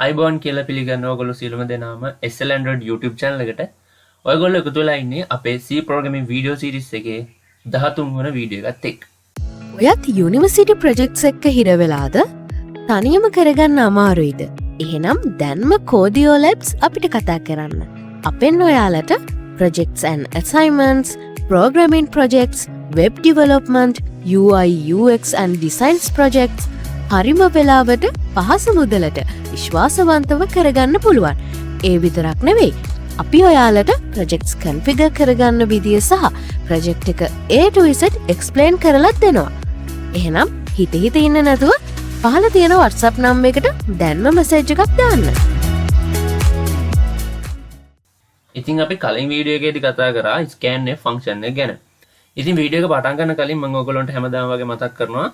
අයිබෝන් කියලා පිළිගන්න ඔයගොල්ලෝ සියලුම දෙනාම SL Android YouTube channel එකට ඔයගොල්ලෝ එකතු වෙලා ඉන්නේ අපේ C programming video series එකේ 13 වන වීඩියෝ එකත් එක්ක. ඔයත් යුනිවර්සිටි ප්‍රොජෙක්ට්ස් එක්ක හිර වෙලාද? තනියම කරගන්න අමාරුයිද? එහෙනම් දැන්ම Codio Labs අපිට කතා කරන්න. අපෙන් ඔයාලට projects and assignments, programming projects, web development, UI UX and designs projects හරිම වෙලාවට පහසු මුදලට විශ්වාසවන්තව කරගන්න පුළුවන්. ඒ විතරක් නෙවෙයි. අපි ඔයාලට projects configure කරගන්න විදිය සහ project එක A to Z explain කරලා දෙනවා. එහෙනම් හිත ඉන්න නැතුව පහළ තියෙන WhatsApp number එකට දැන්ම message එකක් දාන්න. ඉතින් අපි කලින් වීඩියෝ එකේදී කතා කරා scanf function එක ගැන. ඉතින් වීඩියෝ එක පටන් ගන්න කලින් මම ඔයගොල්ලන්ට හැමදාම වගේ මතක් කරනවා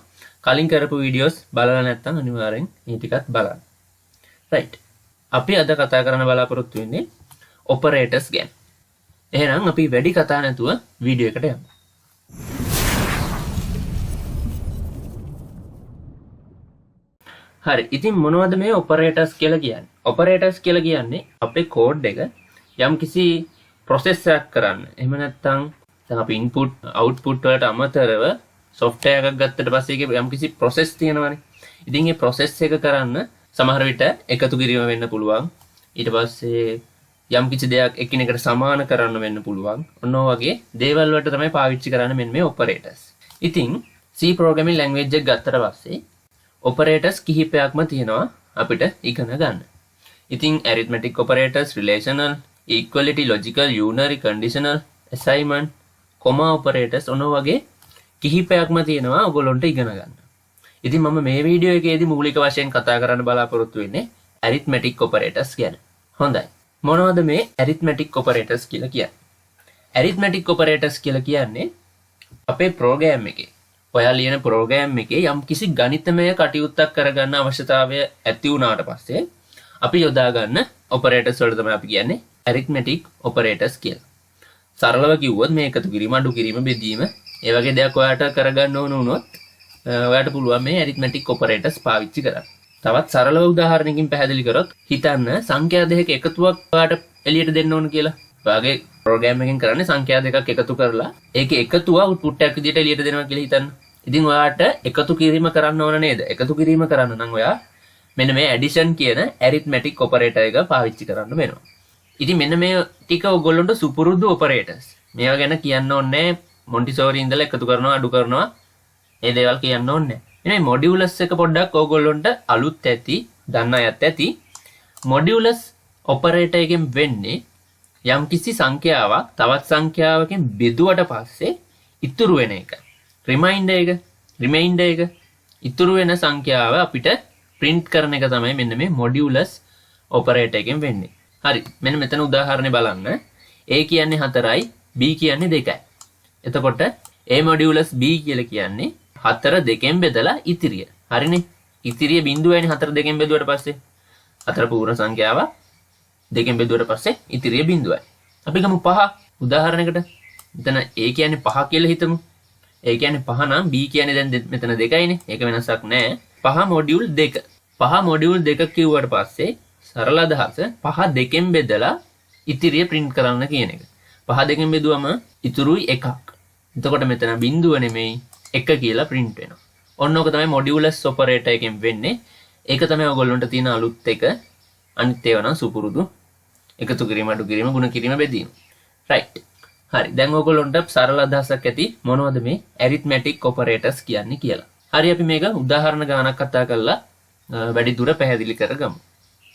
කලින් කරපු වීඩියෝස් බලලා නැත්නම් අනිවාර්යෙන් මේ ටිකත් බලන්න. right. අපි අද කතා කරන්න බලාපොරොත්තු වෙන්නේ operators ගැන. එහෙනම් අපි වැඩි කතා නැතුව වීඩියෝ එකට යමු. හරි. ඉතින් මොනවද මේ operators කියලා කියන්නේ? operators කියලා කියන්නේ අපේ code එක යම්කිසි process එකක් කරන්න. එහෙම නැත්නම් දැන් අපි input output වලට අමතරව software එකක් ගත්තට පස්සේ ඒකේ යම්කිසි process තියෙනවානේ. ඉතින් මේ process එක කරන්න සමහර විට එකතු කිරීම වෙන්න පුළුවන්. ඊට පස්සේ යම්කිසි දෙයක් එකිනෙකට සමාන කරන්න වෙන්න පුළුවන්. ඔන්න ඔය වගේ දේවල් වලට තමයි පාවිච්චි කරන්නේ මෙන්න මේ operators. ඉතින් C programming language එක ගත්තට පස්සේ operators කිහිපයක්ම තියෙනවා අපිට ඉගෙන ගන්න. ඉතින් arithmetic operators, relational, equality, logical, unary, conditional, assignment, comma operators ඔන්න වගේ කිහිපයක්ම තියෙනවා ඔයගොල්ලන්ට ඉගෙන ගන්න. ඉතින් මම මේ වීඩියෝ එකේදී මූලික වශයෙන් කතා කරන්න බලාපොරොත්තු වෙන්නේ arithmetic operators ගැන. හොඳයි. මොනවද මේ arithmetic operators කියලා කියන්නේ? arithmetic operators කියලා කියන්නේ අපේ program එකේ ඔයා ලියන program එකේ යම්කිසි ගණිතමය කටයුත්තක් කරගන්න අවශ්‍යතාවය ඇති වුණාට පස්සේ අපි යොදා ගන්න operators වලට තමයි අපි කියන්නේ arithmetic operators කියලා. සරලව කිව්වොත් මේ එකතු කිරීම, අඩු කිරීම, බෙදීම ඒ වගේ දෙයක් ඔයාට කරගන්න ඕන වුණොත් ඔයාට පුළුවන් මේ arithmetic operators පාවිච්චි කරන්න. තවත් සරලව උදාහරණයකින් පැහැදිලි කරොත් හිතන්න සංඛ්‍යා දෙකක එකතුවක් ඔයාට එළියට දෙන්න ඕන කියලා. ඔයාගේ program එකෙන් කරන්නේ සංඛ්‍යා දෙකක් එකතු කරලා ඒකේ එකතුව output එකක් විදිහට එළියට දෙනවා කියලා හිතන්න. ඉතින් ඔයාට එකතු කිරීම කරන්න ඕන නේද? එකතු කිරීම කරන්න නම් ඔයා මෙන්න මේ addition කියන arithmetic operator එක පාවිච්චි කරන්න වෙනවා. ඉතින් මෙන්න මේ ටික ඔයගොල්ලන්ට සුපුරුදු operators. මේවා ගැන කියන්න ඕනේ මොන්ටිසෝරි ඉඳලා එකතු කරනවා, අඩු කරනවා මේ දේවල් කියන්න ඕනේ. මේ modulus එක පොඩ්ඩක් ඕගොල්ලොන්ට අලුත් ඇති, දන්න අයත් ඇති. modulus operator එකෙන් වෙන්නේ යම්කිසි සංඛ්‍යාවක් තවත් සංඛ්‍යාවකින් බෙදුවට පස්සේ ඉතුරු වෙන එක. remainder එක ඉතුරු වෙන සංඛ්‍යාව අපිට print කරන එක තමයි මෙන්න මේ modulus operator එකෙන් වෙන්නේ. හරි. මෙන්න මෙතන උදාහරණේ බලන්න. A කියන්නේ 4යි, B කියන්නේ 2යි. එතකොට A modulus B කියලා කියන්නේ 4 2ෙන් බෙදලා ඉතිරිය. හරිනේ. ඉතිරිය බිඳුවයිනේ 4 2ෙන් බෙදුවට පස්සේ. 4 පූර්ණ සංඛ්‍යාවක් 2ෙන් බෙදුවට පස්සේ ඉතිරිය බිඳුවයි. අපි ගමු 5 උදාහරණයකට. මෙතන A කියන්නේ 5 කියලා හිතමු. A කියන්නේ 5 නම් B කියන්නේ දැන් මෙතන 2යිනේ. ඒක වෙනසක් නැහැ. 5 module 2. 5 module 2 කිව්වට පස්සේ සරල අදහස 5 2ෙන් බෙදලා ඉතිරිය print කරන්න කියන එක. 5 2ෙන් බෙදුවම ඉතුරුයි 1ක්. එතකොට මෙතන බිඳුව නෙමෙයි 1 කියලා print වෙනවා. ඔන්න ඔක තමයි modulus operator එකෙන් වෙන්නේ. ඒක තමයි ඔයගොල්ලන්ට තියෙන අලුත් එක. අනිත් ඒවා නම් සුපුරුදු එකතු කිරීම, අඩු කිරීම, ගුණ කිරීම, බෙදීම. right. හරි. දැන් ඔයගොල්ලන්ට සරල අදහසක් ඇති මොනවද මේ arithmetic operators කියන්නේ කියලා. හරි අපි මේක උදාහරණ ගානක් කතා කරලා වැඩි දුර පැහැදිලි කරගමු.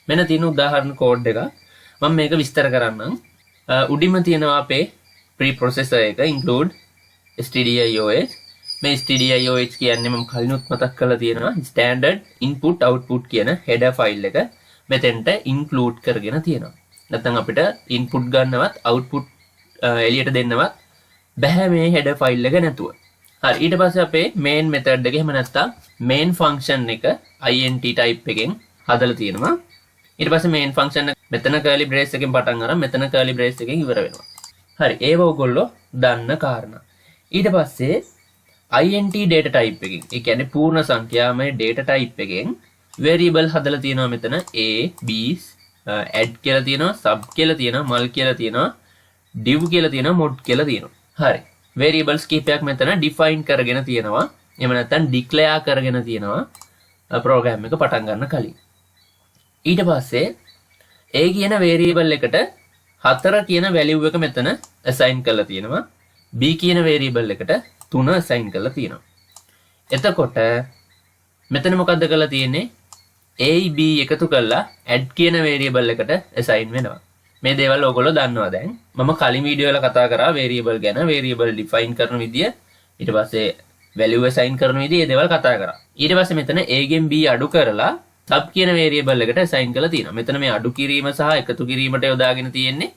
මෙන්න තියෙන උදාහරණ කෝඩ් එක මම මේක විස්තර කරන්නම්. උඩින්ම තියෙනවා අපේ preprocessor එක include stdios. මේ stdios කියන්නේ මම කලිනුත් මතක් කරලා තියෙනවා standard input output කියන header file එක මෙතෙන්ට include කරගෙන තියෙනවා. නැත්නම් අපිට input ගන්නවත් output එළියට දෙන්නවත් බෑ මේ header file එක නැතුව. හරි. ඊට පස්සේ අපේ main method එක එහෙම නැත්නම් main function එක int type එකෙන් හදලා තියෙනවා. ඊට පස්සේ main function එක මෙතන curly brace එකෙන් පටන් අරන් මෙතන curly brace එකෙන් ඉවර වෙනවා. හරි. ඒව ඔයගොල්ලෝ දන්න කාරණා. ඊට පස්සේ int data type එකෙන් ඒ කියන්නේ පූර්ණ සංඛ්‍යාමය data type එකෙන් variable හදලා තියෙනවා මෙතන a b add කියලා තියෙනවා sub කියලා තියෙනවා mul කියලා තියෙනවා div කියලා තියෙනවා mod කියලා තියෙනවා. හරි. variables කීපයක් මෙතන define කරගෙන තියෙනවා. එහෙම නැත්නම් declare කරගෙන තියෙනවා program එක පටන් ගන්න කලින්. ඊට පස්සේ a කියන variable එකට 4 කියන value එක මෙතන assign කරලා තියෙනවා. b කියන variable එකට 3 assign කරලා තියෙනවා. එතකොට මෙතන මොකද්ද කරලා තියෙන්නේ? a b එකතු කරලා add කියන variable එකට assign වෙනවා. මේ දේවල් ඔයගොල්ලෝ දන්නවා දැන්. මම කලින් වීඩියෝ වල කතා කරා variable ගැන, variable define කරන විදිය, ඊට පස්සේ value assign කරන විදිය, මේ දේවල් කතා කරා. ඊට පස්සේ මෙතන a ගෙන් b අඩු කරලා sub කියන variable එකට assign කරලා තියෙනවා. මෙතන මේ අඩු කිරීම සහ එකතු කිරීමට යොදාගෙන තියෙන්නේ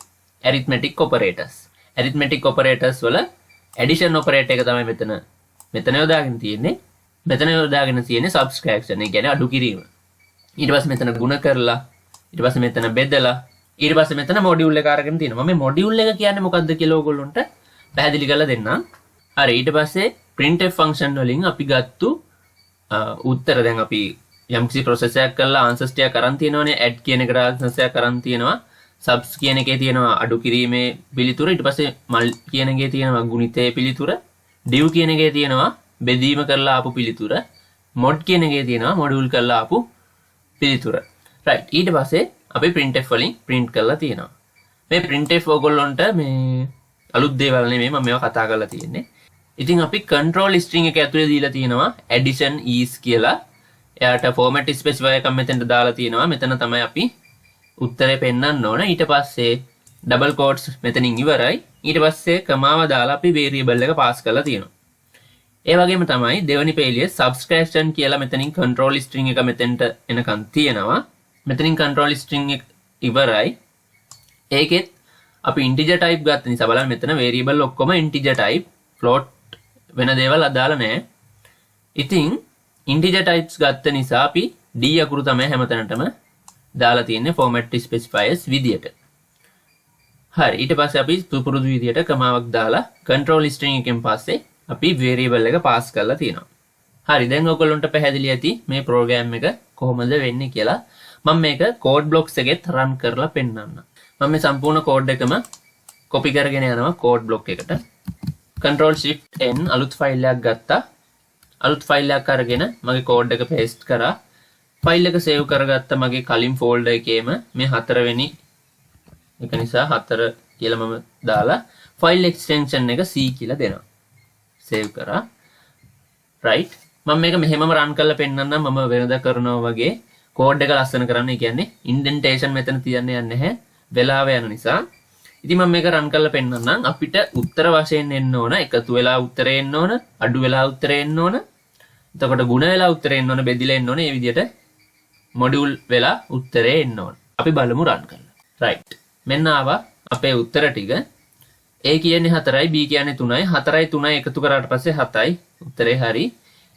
arithmetic operators. arithmetic operators වල addition operator එක තමයි මෙතන යොදාගෙන තියෙන්නේ. මෙතන යොදාගෙන තියෙන්නේ subtraction. ඒ කියන්නේ අඩු කිරීම. ඊට පස්සේ මෙතන ගුණ කරලා, ඊට පස්සේ මෙතන බෙදලා, ඊට පස්සේ මෙතන මොඩියුල් එක අරගෙන තියෙනවා. මම මේ මොඩියුල් එක කියන්නේ මොකක්ද කියලා ඕගොල්ලොන්ට පැහැදිලි කරලා දෙන්නම්. හරි. ඊට පස්සේ printf function වලින් අපි ගත්තු උත්තර දැන් අපි යම්කිසි process එකක් කරලා answers ටික අරන් තියෙනවානේ. add කියන එකට answers එකක් අරන් තියෙනවා. subs කියන එකේ තියෙනවා අඩු කිරීමේ පිළිතුර. ඊට පස්සේ mul කියන එකේ තියෙනවා ගුණිතයේ පිළිතුර. div කියන එකේ තියෙනවා බෙදීම කරලා ආපු පිළිතුර. mod කියන එකේ තියෙනවා මොඩියුල් කරලා ආපු පිළිතුර. right. ඊට පස්සේ අපි printf වලින් print කරලා තියෙනවා. මේ printf ඔයගොල්ලොන්ට මේ අලුත් දේවල් නෙමෙයි මම මේවා කතා කරලා තියෙන්නේ. ඉතින් අපි control string එක ඇතුලේ දීලා තියෙනවා addition is කියලා. එයාට format specifier එකක් මෙතෙන්ට දාලා තියෙනවා. මෙතන තමයි අපි උත්තරේ පෙන්නන්න ඕන. ඊට පස්සේ double quotes මෙතනින් ඉවරයි. ඊට පස්සේ කමාව දාලා අපි variable එක pass කරලා තියෙනවා. ඒ වගේම තමයි දෙවනි පේලියේ subtraction කියලා මෙතනින් control string එක මෙතෙන්ට එනකන් තියෙනවා. මෙතනින් control string එක ඉවරයි. ඒකෙත් අපි integer type ගත්ත නිසා බලන්න මෙතන variable ඔක්කොම integer type, float වෙන දේවල් අදාළ නැහැ. ඉතින් integer types ගත්ත නිසා අපි d අකුරු තමයි හැමතැනටම දාලා තියෙන්නේ format specifiers විදියට. හරි. ඊට පස්සේ අපි පුරුදු විදියට කමාවක් දාලා control string එකෙන් පස්සේ අපි variable එක pass කරලා තියෙනවා. හරි. දැන් ඔයගොල්ලන්ට පැහැදිලි ඇති මේ program එක කොහොමද වෙන්නේ කියලා. මම මේක code blocks එකෙත් run කරලා පෙන්නන්නම්. මම මේ සම්පූර්ණ code එකම copy කරගෙන යනවා code block එකට. control shift n අලුත් file එකක් ගත්තා. අලුත් file එකක් අරගෙන මගේ code එක paste කරා. file එක save කරගත්ත මගේ කලින් folder එකේම මේ 4 වෙනි එක නිසා 4 කියලා මම දාලා file extension එක c කියලා දෙනවා. save කරා. right. මම මේක මෙහෙමම run කරලා පෙන්නන්නම්. මම වෙනදා කරනවා වගේ code එක ලස්සන කරන්න. ඒ කියන්නේ indentation මෙතන තියන්න යන්නේ නැහැ. වෙලාව යන නිසා. ඉතින් මම මේක run කරලා පෙන්නන්නම්. අපිට උත්තර වශයෙන් එන්න ඕන, එකතු වෙලා උත්තරේ එන්න ඕන, අඩු වෙලා උත්තරේ එන්න ඕන. එතකොට ගුණ වෙලා උත්තරේ එන්න ඕන, බෙදිලා එන්න ඕන. මේ විදිහට මොඩියුල් වෙලා උත්තරේ එන්න ඕන. අපි බලමු run කරලා. right. මෙන්න ආවා අපේ උත්තර ටික. a කියන්නේ 4යි, b කියන්නේ 3යි. 4යි 3යි එකතු කරාට පස්සේ 7යි. උත්තරේ හරි.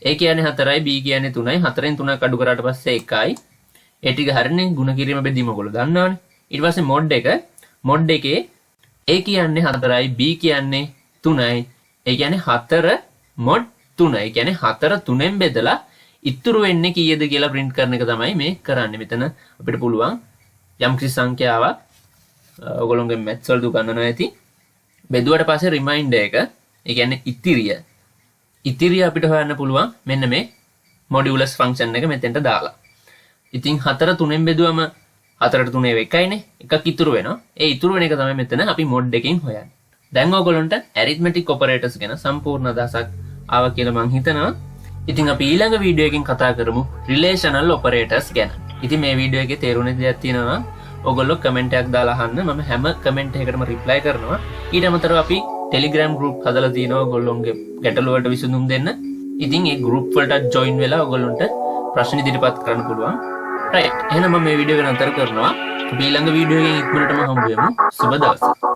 a කියන්නේ 4යි, b කියන්නේ 3යි. 4න් 3ක් අඩු කරාට පස්සේ 1යි. ඒ ටික හරිනේ. ගුණ කිරීම බෙදීම ඔයගොල්ලෝ දන්නවනේ. ඊට පස්සේ mod එකේ a කියන්නේ 4යි, b කියන්නේ 3යි. ඒ කියන්නේ 4 mod 3. ඒ කියන්නේ 4 3ෙන් බෙදලා ඉතුරු වෙන්නේ කීයද කියලා print කරන එක තමයි මේ කරන්නේ. මෙතන අපිට පුළුවන් යම්කිසි සංඛ්‍යාවක් ඔයගොල්ලෝගේ maths වල උගන්වනවා ඇති. බෙදුවට පස්සේ reminder එක, ඒ කියන්නේ ඉතිරිය අපිට හොයන්න පුළුවන් මෙන්න මේ modulus function එක මෙතෙන්ට දාලා. ඉතින් 4 3ෙන් බෙදුවම 4ට 3 එකයිනේ. එකක් ඉතුරු වෙනවා. ඒ ඉතුරු වෙන එක තමයි මෙතන අපි mod එකෙන් හොයන්නේ. දැන් ඔයගොල්ලන්ට arithmetic operators ගැන සම්පූර්ණ අදහසක් ආවා කියලා මම හිතනවා. ඉතින් අපි ඊළඟ වීඩියෝ එකකින් කතා කරමු relational operators ගැන. ඉතින් මේ වීඩියෝ එකේ තේරුණ දෙයක් තියෙනවා ඔයගොල්ලෝ කමෙන්ට් එකක් දාලා අහන්න. මම හැම කමෙන්ට් එකකටම reply කරනවා. ඊට අමතරව අපි Telegram group හදලා තියෙනවා ඔයගොල්ලෝගේ ගැටලු වලට විසඳුම් දෙන්න. ඉතින් ඒ group වලට join වෙලා ඔයගොල්ලන්ට ප්‍රශ්න ඉදිරිපත් කරන්න පුළුවන්. right. එහෙනම් මම මේ වීඩියෝ එක නතර කරනවා. අපි ඊළඟ වීඩියෝ එකකින් ඉක්මනටම හම්බ වෙමු. සුබ දවසක්.